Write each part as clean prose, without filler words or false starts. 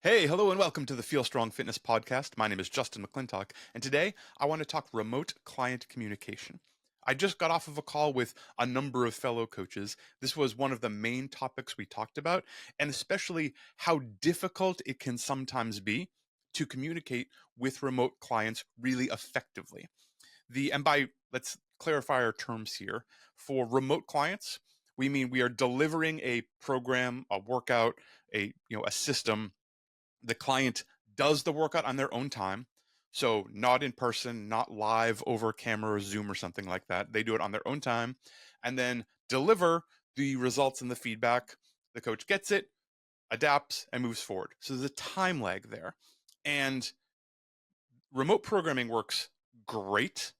Hey, hello, and welcome to the Feel Strong Fitness Podcast. My name is Justin McClintock, and today I want to talk remote client communication. I just got off of a call with a number of fellow coaches. This was one of the main topics we talked about, and especially how difficult it can sometimes be to communicate with remote clients really effectively. Let's clarify our terms here. For remote clients, we mean we are delivering a program, a workout, a system. The client does the workout on their own time. So not in person, not live over camera or Zoom or something like that. They do it on their own time and then deliver the results and the feedback. The coach gets it, adapts, and moves forward. So there's a time lag there. And remote programming works great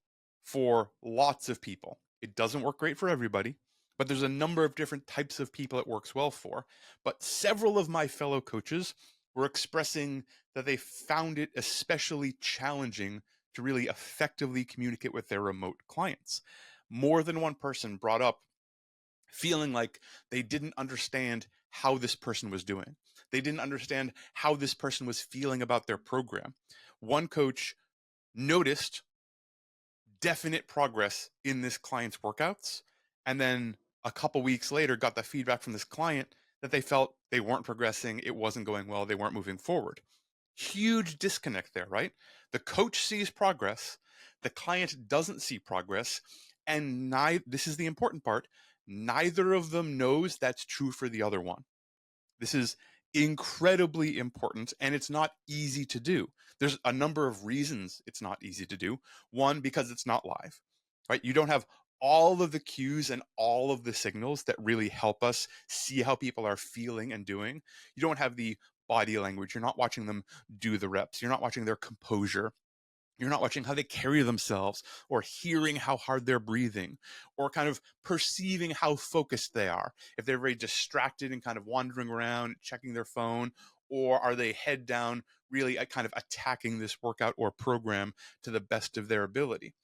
for lots of people. It doesn't work great for everybody, but there's a number of different types of people it works well for. But several of my fellow coaches were expressing that they found it especially challenging to really effectively communicate with their remote clients. More than one person brought up feeling like they didn't understand how this person was doing. They didn't understand how this person was feeling about their program. One coach noticed definite progress in this client's workouts, and then a couple weeks later got the feedback from this client that they felt they weren't progressing, it wasn't going well, they weren't moving forward. Huge disconnect there, right? The coach sees progress, the client doesn't see progress, and this is the important part, neither of them knows that's true for the other one. This is incredibly important, and it's not easy to do. There's a number of reasons it's not easy to do. One, because it's not live, right? You don't have all of the cues and all of the signals that really help us see how people are feeling and doing. You don't have the body language. You're not watching them do the reps. You're not watching their composure. You're not watching how they carry themselves or hearing how hard they're breathing or kind of perceiving how focused they are. If they're very distracted and kind of wandering around, checking their phone, or are they head down, really kind of attacking this workout or program to the best of their ability.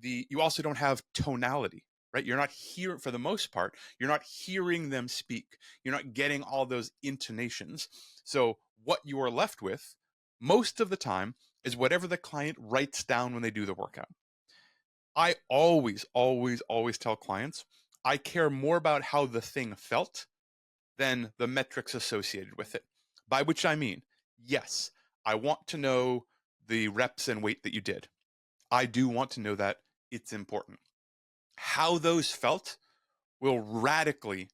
You also don't have tonality, right? You're not hearing, for the most part, you're not hearing them speak. You're not getting all those intonations. So what you are left with most of the time is whatever the client writes down when they do the workout. I always tell clients, I care more about how the thing felt than the metrics associated with it. By which I mean, yes, I want to know the reps and weight that you did. I do want to know that. It's important. How those felt will radically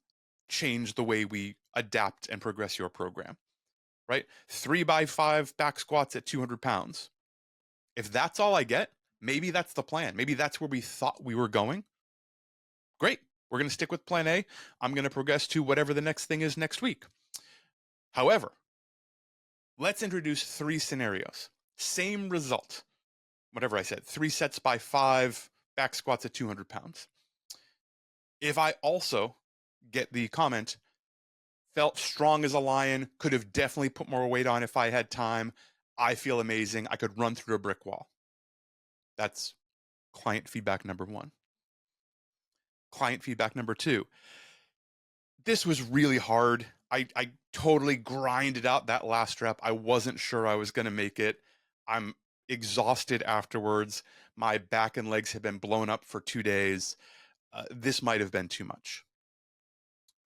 change the way we adapt and progress your program, right? 3x5 back squats at 200 pounds. If that's all I get, maybe that's the plan. Maybe that's where we thought we were going. Great. We're going to stick with plan A. I'm going to progress to whatever the next thing is next week. However, let's introduce three scenarios. Same result. Whatever I said, 3 sets by 5 back squats at 200 pounds. If I also get the comment, felt strong as a lion, could have definitely put more weight on if I had time, I feel amazing, I could run through a brick wall. That's client feedback number one. Client feedback number two. This was really hard. I totally grinded out that last rep. I wasn't sure I was going to make it. I'm exhausted afterwards. My back and legs have been blown up for 2 days. This might have been too much.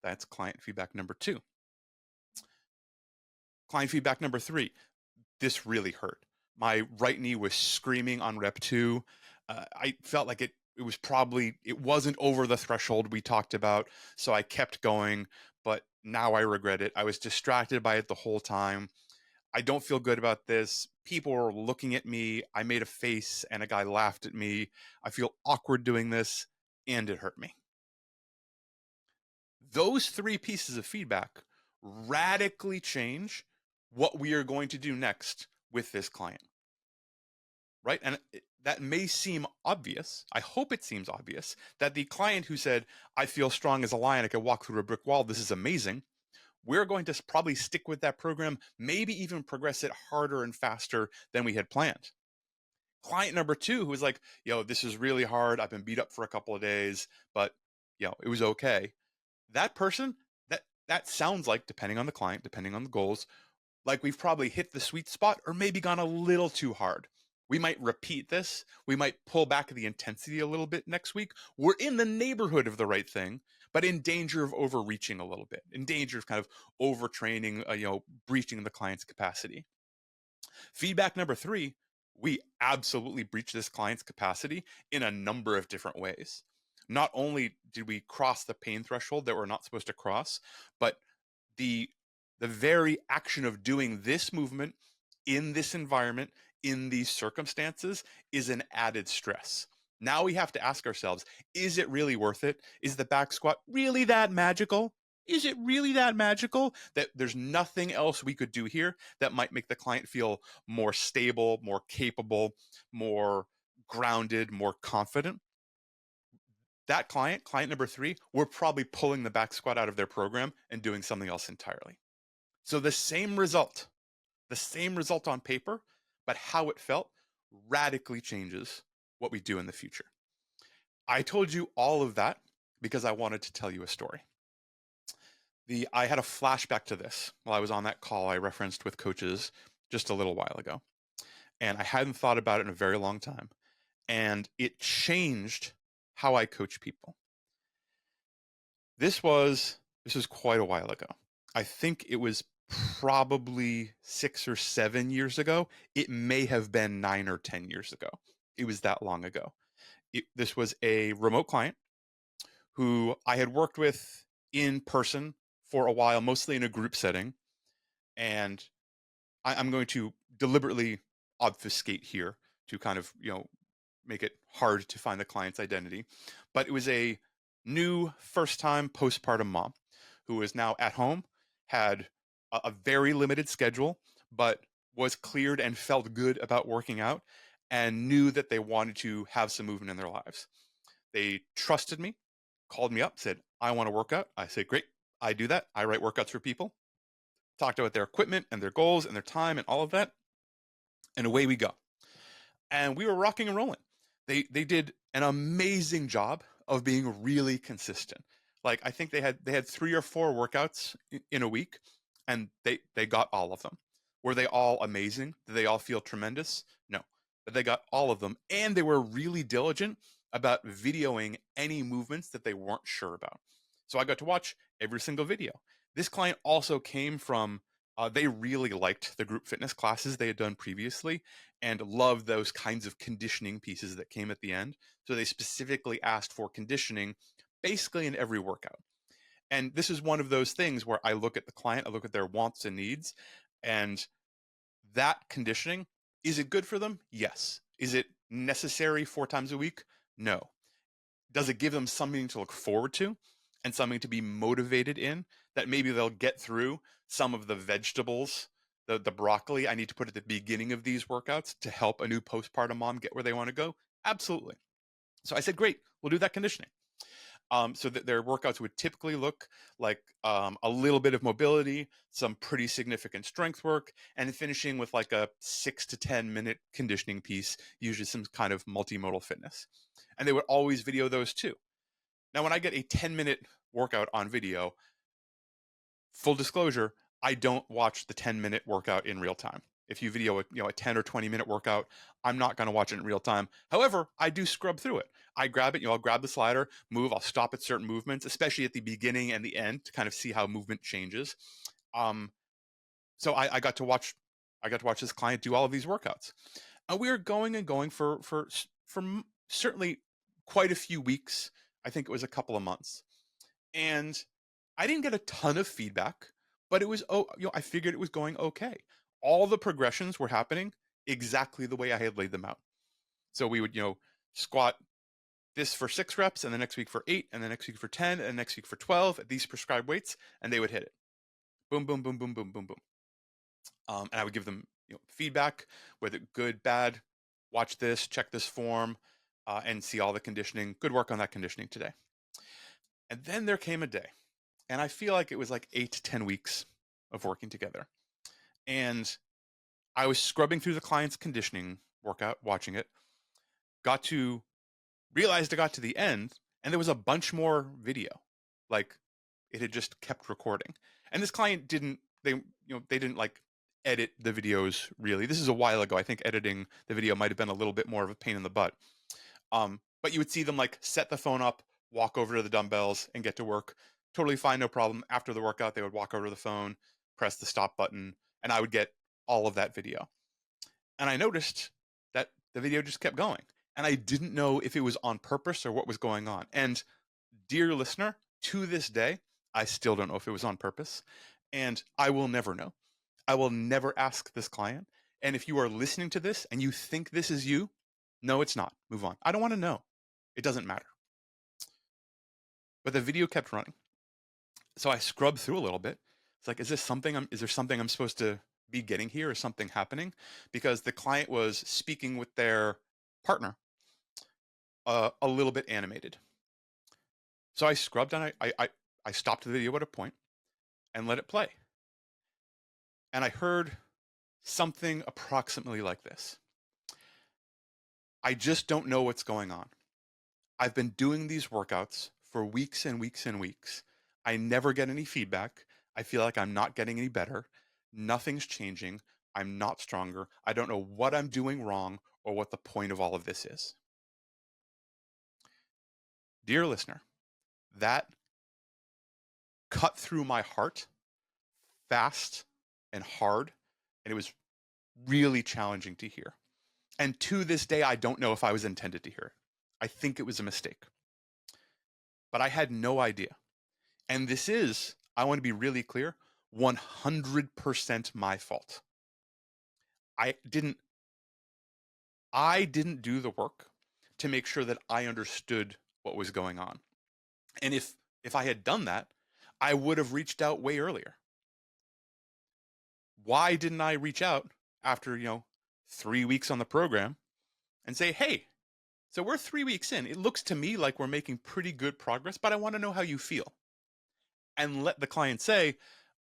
That's client feedback number two. Client feedback number three. This really hurt. My right knee was screaming on rep two. I felt like it wasn't over the threshold we talked about, so I kept going, but now I regret it. I was distracted by it the whole time. I don't feel good about this. People were looking at me. I made a face and a guy laughed at me. I feel awkward doing this, and it hurt me. Those three pieces of feedback radically change what we are going to do next with this client, right? And that may seem obvious. I hope it seems obvious that the client who said, I feel strong as a lion, I can walk through a brick wall, this is amazing. We're going to probably stick with that program, maybe even progress it harder and faster than we had planned. Client number two, who was like, this is really hard. I've been beat up for a couple of days, but it was okay. That person, that sounds like, depending on the client, depending on the goals, like we've probably hit the sweet spot or maybe gone a little too hard. We might repeat this. We might pull back the intensity a little bit next week. We're in the neighborhood of the right thing, but in danger of overreaching a little bit, in danger of kind of overtraining, breaching the client's capacity. Feedback number three, we absolutely breached this client's capacity in a number of different ways. Not only did we cross the pain threshold that we're not supposed to cross, but the the very action of doing this movement in this environment, in these circumstances, is an added stress. Now we have to ask ourselves, is it really worth it? Is the back squat really that magical? Is it really that magical that there's nothing else we could do here that might make the client feel more stable, more capable, more grounded, more confident? That client number three, we're probably pulling the back squat out of their program and doing something else entirely. So the same result on paper, but how it felt radically changes what we do in the future. I told you all of that because I wanted to tell you a story. I had a flashback to this while I was on that call I referenced with coaches just a little while ago. And I hadn't thought about it in a very long time. And it changed how I coach people. This was quite a while ago. I think it was probably 6 or 7 years ago. It may have been 9 or 10 years ago. It was that long ago. This was a remote client who I had worked with in person for a while, mostly in a group setting. And I'm going to deliberately obfuscate here to kind of, make it hard to find the client's identity. But it was a new first-time postpartum mom who is now at home, had a very limited schedule, but was cleared and felt good about working out and knew that they wanted to have some movement in their lives. They trusted me, called me up, said, I want to work out. I said, great, I do that. I write workouts for people. Talked about their equipment and their goals and their time and all of that. And away we go. And we were rocking and rolling. They did an amazing job of being really consistent. Like I think they had 3 or 4 workouts in a week, and they got all of them. Were they all amazing? Did they all feel tremendous? No, but they got all of them, and they were really diligent about videoing any movements that they weren't sure about. So I got to watch every single video. This client also came from they really liked the group fitness classes they had done previously and loved those kinds of conditioning pieces that came at the end. So they specifically asked for conditioning basically in every workout. And this is one of those things where I look at the client, I look at their wants and needs, and that conditioning, is it good for them? Yes. Is it necessary 4 times a week? No. Does it give them something to look forward to and something to be motivated in, that maybe they'll get through some of the vegetables, the broccoli I need to put at the beginning of these workouts to help a new postpartum mom get where they want to go? Absolutely. So I said, great, we'll do that conditioning. So that their workouts would typically look like a little bit of mobility, some pretty significant strength work, and finishing with like a 6 to 10 minute conditioning piece, usually some kind of multimodal fitness. And they would always video those too. Now, when I get a 10-minute workout on video, full disclosure, I don't watch the 10-minute workout in real time. If you video a 10 or 20-minute workout, I'm not going to watch it in real time. However, I do scrub through it. I grab it, I'll grab the slider, move, I'll stop at certain movements, especially at the beginning and the end to kind of see how movement changes. So I got to watch this client do all of these workouts. And we were going and going for certainly quite a few weeks. I think it was a couple of months. And I didn't get a ton of feedback, but it was I figured it was going okay. All the progressions were happening exactly the way I had laid them out. So we would, squat this for 6 reps, and the next week for 8, and the next week for 10, and the next week for 12 at these prescribed weights, and they would hit it. Boom, boom, boom, boom, boom, boom, boom. And I would give them feedback, whether good, bad, watch this, check this form, and see all the conditioning. Good work on that conditioning today. And then there came a day, and I feel like it was like 8 to 10 weeks of working together. And I was scrubbing through the client's conditioning workout, watching it, realized I got to the end, and there was a bunch more video. Like it had just kept recording. And this client didn't like edit the videos really. This is a while ago. I think editing the video might have been a little bit more of a pain in the butt. But you would see them like set the phone up, walk over to the dumbbells, and get to work. Totally fine, no problem. After the workout, they would walk over to the phone, press the stop button, and I would get all of that video. And I noticed that the video just kept going. And I didn't know if it was on purpose or what was going on. And dear listener, to this day, I still don't know if it was on purpose. And I will never know. I will never ask this client. And if you are listening to this and you think this is you, no, it's not. Move on. I don't want to know. It doesn't matter. But the video kept running. So I scrubbed through a little bit. It's like, is there something I'm supposed to be getting here? Is something happening? Because the client was speaking with their partner, a little bit animated. So I scrubbed and I stopped the video at a point and let it play. And I heard something approximately like this. I just don't know what's going on. I've been doing these workouts for weeks and weeks and weeks. I never get any feedback. I feel like I'm not getting any better. Nothing's changing. I'm not stronger. I don't know what I'm doing wrong or what the point of all of this is. Dear listener, that cut through my heart fast and hard, and it was really challenging to hear. And to this day, I don't know if I was intended to hear it. I think it was a mistake. But I had no idea. And this is, I want to be really clear, 100% my fault. I didn't do the work to make sure that I understood what was going on. And if I had done that, I would have reached out way earlier. Why didn't I reach out after, 3 weeks on the program and say, hey, so we're 3 weeks in. It looks to me like we're making pretty good progress, but I want to know how you feel. And let the client say,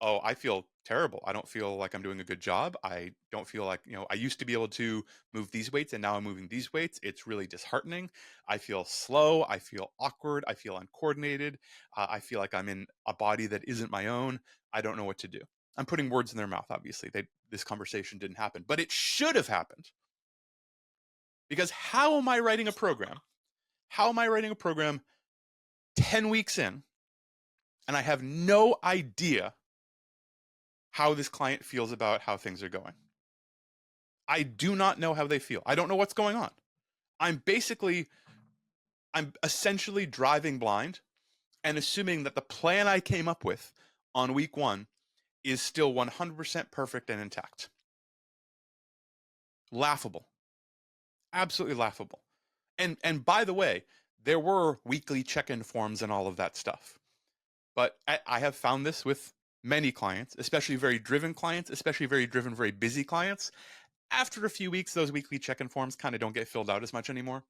oh, I feel terrible. I don't feel like I'm doing a good job. I don't feel like, I used to be able to move these weights and now I'm moving these weights. It's really disheartening. I feel slow. I feel awkward. I feel uncoordinated. I feel like I'm in a body that isn't my own. I don't know what to do. I'm putting words in their mouth, obviously. This conversation didn't happen, but it should have happened. Because how am I writing a program? How am I writing a program 10 weeks in, and I have no idea how this client feels about how things are going? I do not know how they feel. I don't know what's going on. I'm essentially driving blind and assuming that the plan I came up with on week 1 is still 100% perfect and intact. Laughable. Absolutely laughable. And by the way, there were weekly check-in forms and all of that stuff. But I have found this with many clients, especially very driven clients, especially very driven, very busy clients. After a few weeks, those weekly check-in forms kind of don't get filled out as much anymore.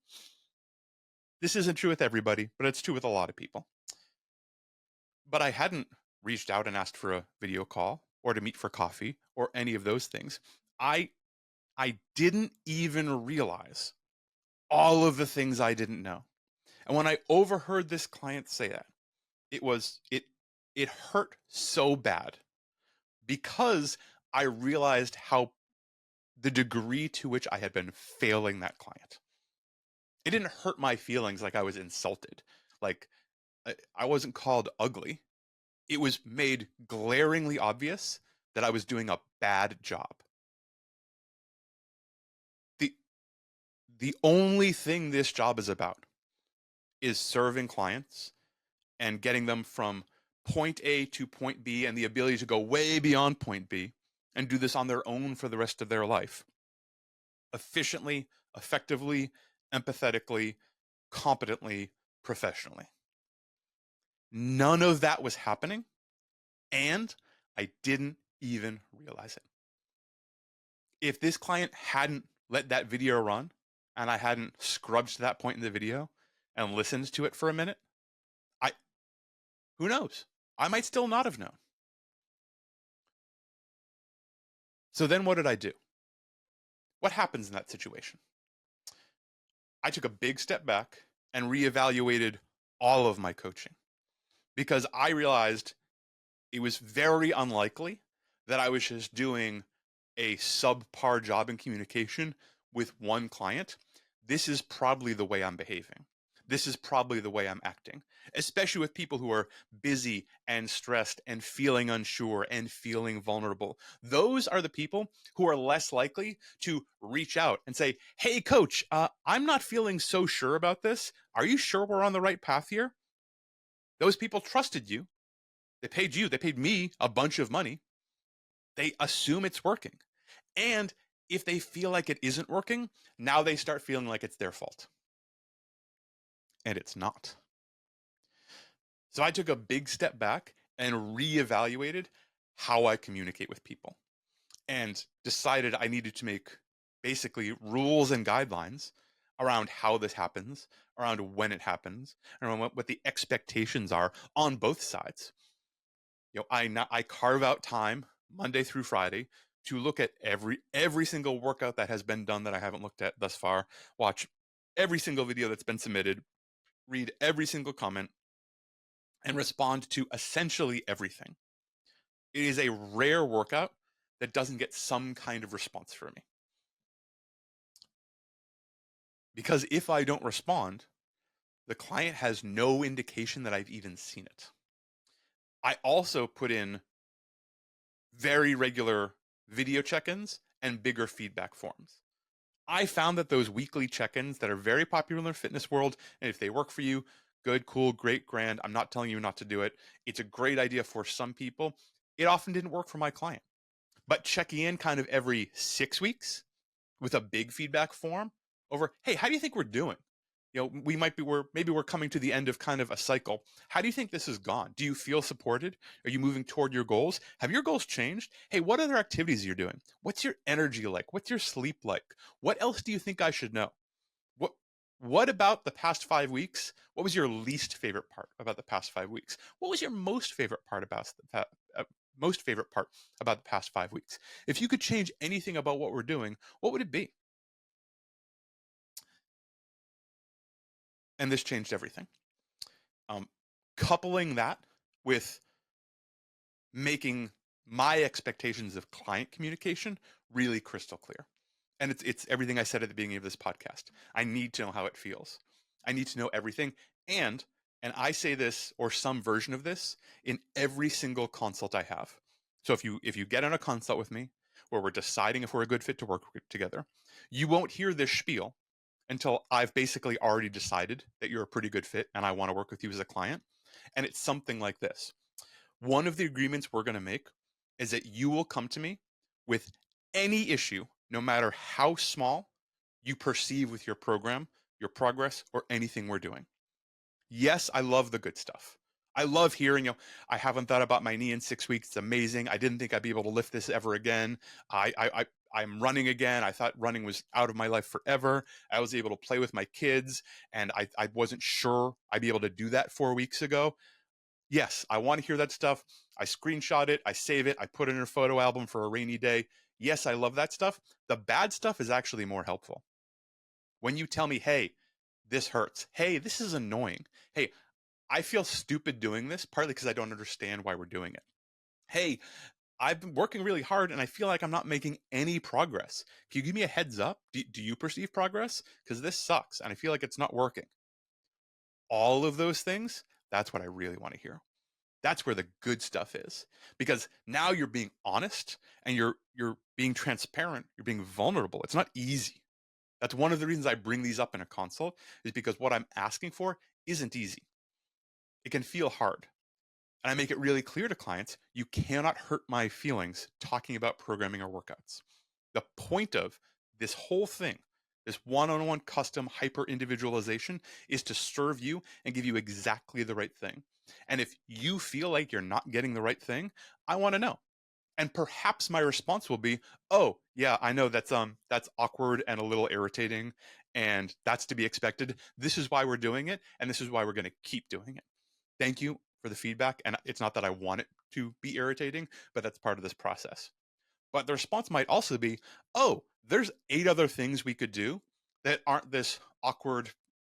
This isn't true with everybody, but it's true with a lot of people. But I hadn't reached out and asked for a video call or to meet for coffee or any of those things. I didn't even realize all of the things I didn't know. And when I overheard this client say that, it hurt so bad because I realized how the degree to which I had been failing that client. It didn't hurt my feelings like I was insulted. Like I wasn't called ugly. It was made glaringly obvious that I was doing a bad job. The only thing this job is about is serving clients and getting them from point A to point B and the ability to go way beyond point B and do this on their own for the rest of their life. Efficiently, effectively, empathetically, competently, professionally. None of that was happening, and I didn't even realize it. If this client hadn't let that video run and I hadn't scrubbed to that point in the video and listened to it for a minute, who knows? I might still not have known. So then what did I do? What happens in that situation? I took a big step back and reevaluated all of my coaching because I realized it was very unlikely that I was just doing a subpar job in communication with one client, this is probably the way I'm behaving. This is probably the way I'm acting, especially with people who are busy and stressed and feeling unsure and feeling vulnerable. Those are the people who are less likely to reach out and say, "Hey, coach, I'm not feeling so sure about this. Are you sure we're on the right path here?" Those people trusted you. They paid me a bunch of money. They assume it's working. And if they feel like it isn't working, now they start feeling like it's their fault. And it's not. So I took a big step back and reevaluated how I communicate with people and decided I needed to make basically rules and guidelines around how this happens, around when it happens, around what the expectations are on both sides. I carve out time Monday through Friday to look at every single workout that has been done that I haven't looked at thus far, watch every single video that's been submitted, read every single comment, and respond to essentially everything. It is a rare workout that doesn't get some kind of response from me. Because if I don't respond, the client has no indication that I've even seen it. I also put in very regular video check-ins and bigger feedback forms. I found that those weekly check-ins that are very popular in the fitness world, and if they work for you, good, cool, great, grand. I'm not telling you not to do it. It's a great idea for some people. It often didn't work for my client. But checking in kind of every 6 weeks with a big feedback form over, hey, how do you think we're doing? Maybe we're coming to the end of kind of a cycle. How do you think this has gone? Do you feel supported? Are you moving toward your goals? Have your goals changed? Hey, what other activities are you doing? What's your energy like? What's your sleep like? What else do you think I should know? What what about the past 5 weeks? What was your least favorite part about the past 5 weeks? What was your most favorite part about the past 5 weeks? If you could change anything about what we're doing, what would it be? And this changed everything. Um, Coupling that with making my expectations of client communication really crystal clear. And it's everything I said at the beginning of this podcast. I need to know how it feels. I need to know everything. And I say this or some version of this in every single consult I have. So if you get on a consult with me where we're deciding if we're a good fit to work together, you won't hear this spiel until I've basically already decided that you're a pretty good fit and I want to work with you as a client. And it's something like this. One of the agreements we're going to make is that you will come to me with any issue, no matter how small you perceive with your program, your progress, or anything we're doing. Yes, I love the good stuff. I love hearing, I haven't thought about my knee in 6 weeks. It's amazing. I didn't think I'd be able to lift this ever again. I'm running again. I thought running was out of my life forever. I was able to play with my kids, and I wasn't sure I'd be able to do that 4 weeks ago. Yes, I want to hear that stuff. I screenshot it, I save it, I put it in a photo album for a rainy day. Yes, I love that stuff. The bad stuff is actually more helpful. When you tell me, hey, this hurts. Hey, this is annoying. Hey, I feel stupid doing this, partly because I don't understand why we're doing it. Hey, I've been working really hard and I feel like I'm not making any progress. Can you give me a heads up? Do you perceive progress? Because this sucks and I feel like it's not working. All of those things, that's what I really want to hear. That's where the good stuff is, because now you're being honest and you're being transparent, you're being vulnerable. It's not easy. That's one of the reasons I bring these up in a consult, is because what I'm asking for isn't easy. It can feel hard. And I make it really clear to clients, you cannot hurt my feelings talking about programming or workouts. The point of this whole thing, this one-on-one custom hyper individualization, is to serve you and give you exactly the right thing. And if you feel like you're not getting the right thing, I want to know. And perhaps my response will be, "Oh, yeah, I know that's awkward and a little irritating, and that's to be expected. This is why we're doing it, and this is why we're going to keep doing it. Thank you for the feedback." And it's not that I want it to be irritating, but that's part of this process. But the response might also be, "Oh, there's 8 other things we could do that aren't this awkward,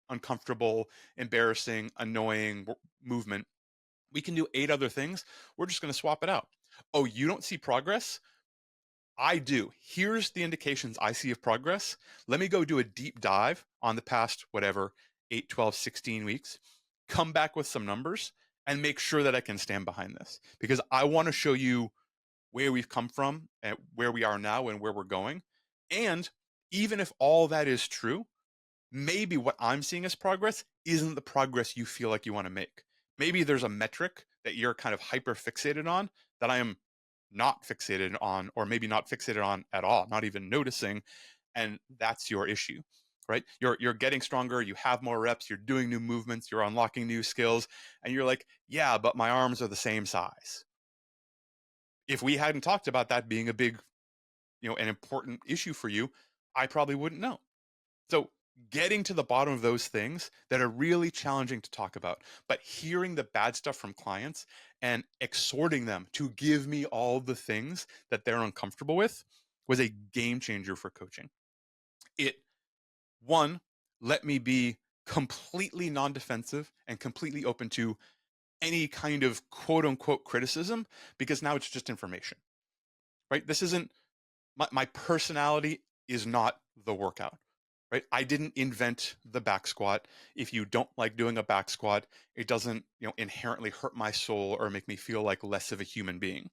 uncomfortable, embarrassing, annoying movement. We can do 8 other things. We're just going to swap it out. Oh, you don't see progress? I do. Here's the indications I see of progress. Let me go do a deep dive on the past, whatever, 8, 12, 16 weeks, come back with some numbers, and make sure that I can stand behind this because I want to show you where we've come from and where we are now and where we're going. And even if all that is true, maybe what I'm seeing as progress isn't the progress you feel like you want to make. Maybe there's a metric that you're kind of hyper fixated on that I am not fixated on, or maybe not fixated on at all, not even noticing. And that's your issue, right? You're getting stronger, you have more reps, you're doing new movements, you're unlocking new skills, and you're like, yeah, but my arms are the same size. If we hadn't talked about that being a big, an important issue for you, I probably wouldn't know. So getting to the bottom of those things that are really challenging to talk about, but hearing the bad stuff from clients and exhorting them to give me all the things that they're uncomfortable with was a game changer for coaching. It, one, let me be completely non-defensive and completely open to any kind of quote unquote criticism because now it's just information, right? This isn't my personality is not the workout, right? I didn't invent the back squat. If you don't like doing a back squat, it doesn't, inherently hurt my soul or make me feel like less of a human being.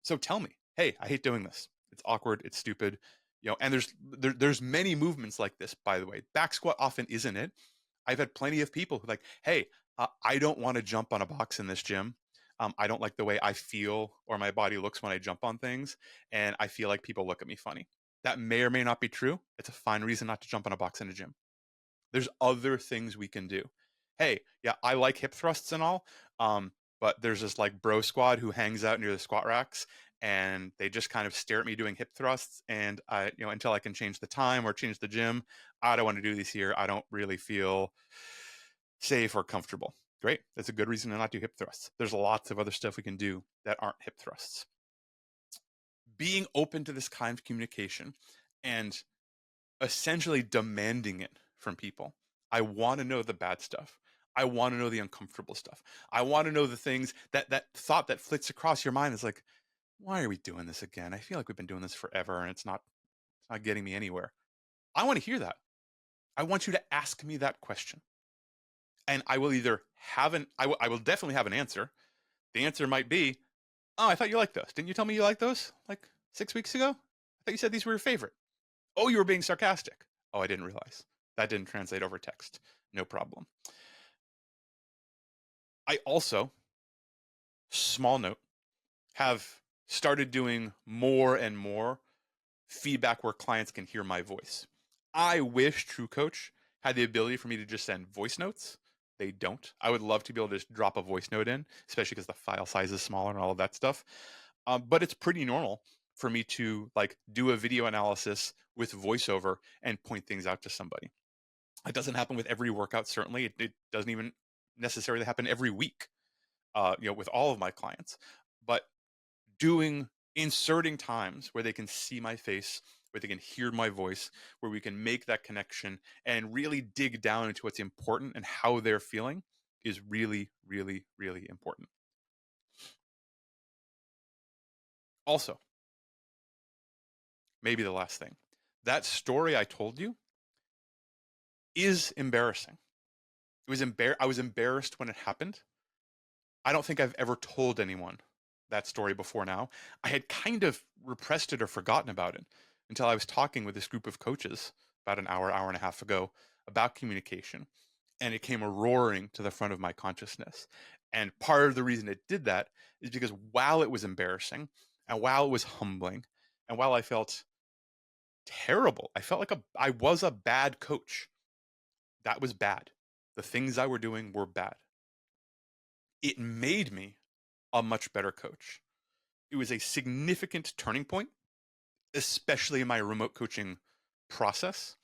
So tell me, hey, I hate doing this. It's awkward. It's stupid. And there's many movements like this, by the way. Back squat often isn't it. I've had plenty of people who like, hey, I don't want to jump on a box in this gym. I don't like the way I feel or my body looks when I jump on things. And I feel like people look at me funny. That may or may not be true. It's a fine reason not to jump on a box in a gym. There's other things we can do. Hey, yeah, I like hip thrusts and all, but there's this like bro squad who hangs out near the squat racks, and they just kind of stare at me doing hip thrusts. And I, until I can change the time or change the gym, I don't want to do these here. I don't really feel safe or comfortable. Great, that's a good reason to not do hip thrusts. There's lots of other stuff we can do that aren't hip thrusts. Being open to this kind of communication and essentially demanding it from people. I want to know the bad stuff. I want to know the uncomfortable stuff. I want to know the things that thought that flits across your mind is like, why are we doing this again? I feel like we've been doing this forever and it's not getting me anywhere. I want to hear that. I want you to ask me that question. And I will either I will definitely have an answer. The answer might be, oh, I thought you liked those. Didn't you tell me you liked those like 6 weeks ago? I thought you said these were your favorite. Oh, you were being sarcastic. Oh, I didn't realize. That didn't translate over text. No problem. I also, small note, have started doing more and more feedback where clients can hear my voice. I wish True Coach had the ability for me to just send voice notes. They don't. I would love to be able to just drop a voice note in, especially because the file size is smaller and all of that stuff. But it's pretty normal for me to like do a video analysis with voiceover and point things out to somebody. It doesn't happen with every workout. Certainly, it doesn't even necessarily happen every week. With all of my clients, but inserting times where they can see my face, where they can hear my voice, where we can make that connection and really dig down into what's important and how they're feeling is really, really, really important. Also, maybe the last thing, that story I told you is embarrassing. I was embarrassed when it happened. I don't think I've ever told anyone that story before now. I had kind of repressed it or forgotten about it until I was talking with this group of coaches about an hour and a half ago about communication. And it came roaring to the front of my consciousness. And part of the reason it did that is because while it was embarrassing and while it was humbling and while I felt terrible, I felt like I was a bad coach. That was bad. The things I were doing were bad. It made me a much better coach. It was a significant turning point, especially in my remote coaching process.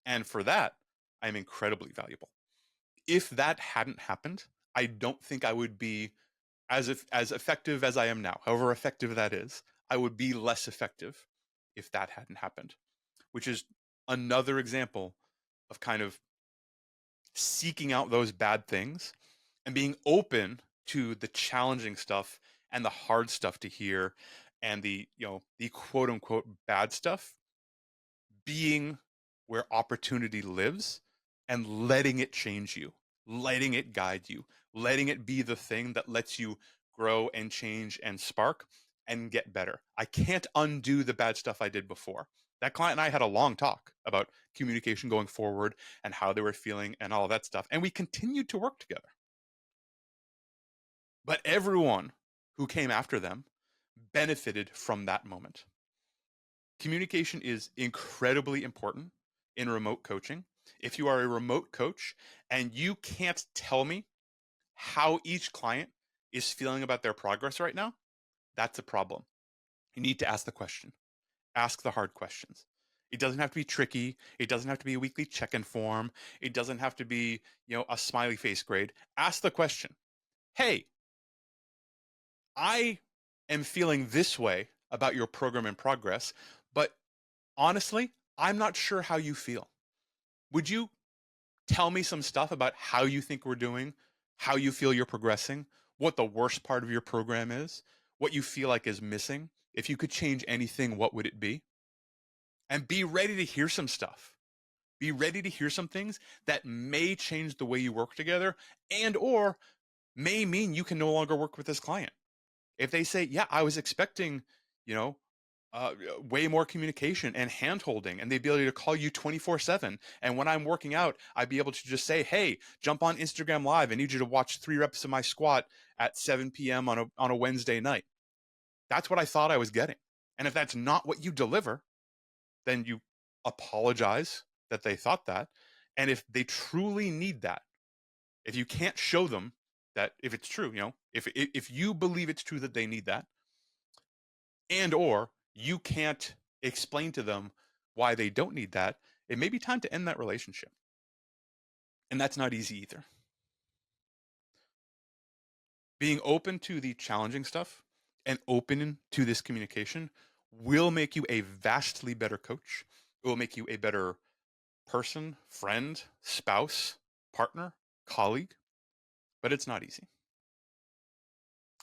And for that, I'm incredibly valuable. If that hadn't happened, I don't think I would be as effective as I am now. However effective that is, I would be less effective if that hadn't happened, which is another example of kind of seeking out those bad things and being open to the challenging stuff and the hard stuff to hear and the quote unquote bad stuff being where opportunity lives and letting it change you, letting it guide you, letting it be the thing that lets you grow and change and spark and get better. I can't undo the bad stuff I did before. That client and I had a long talk about communication going forward and how they were feeling and all of that stuff. And we continued to work together. But everyone who came after them benefited from that moment. Communication is incredibly important in remote coaching. If you are a remote coach and you can't tell me how each client is feeling about their progress right now, that's a problem. You need to ask the question. Ask the hard questions. It doesn't have to be tricky. It doesn't have to be a weekly check-in form. It doesn't have to be, a smiley face grade. Ask the question. Hey, I am feeling this way about your program in progress, but honestly, I'm not sure how you feel. Would you tell me some stuff about how you think we're doing, how you feel you're progressing, what the worst part of your program is, what you feel like is missing? If you could change anything, what would it be? And be ready to hear some stuff. Be ready to hear some things that may change the way you work together and or may mean you can no longer work with this client. If they say, yeah, I was expecting, you know, way more communication and hand holding and the ability to call you 24/7. And when I'm working out, I'd be able to just say, hey, jump on Instagram Live. I need you to watch 3 reps of my squat at 7 p.m. on a Wednesday night. That's what I thought I was getting. And if that's not what you deliver, then you apologize that they thought that. And if they truly need that, if you can't show them that if it's true, if you believe it's true that they need that, and or you can't explain to them why they don't need that, it may be time to end that relationship. And that's not easy either. Being open to the challenging stuff and open to this communication will make you a vastly better coach. It will make you a better person, friend, spouse, partner, colleague, but it's not easy.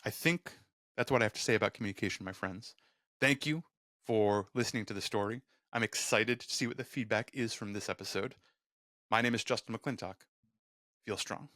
I think that's what I have to say about communication, my friends. Thank you for listening to the story. I'm excited to see what the feedback is from this episode. My name is Justin McClintock. Feel strong.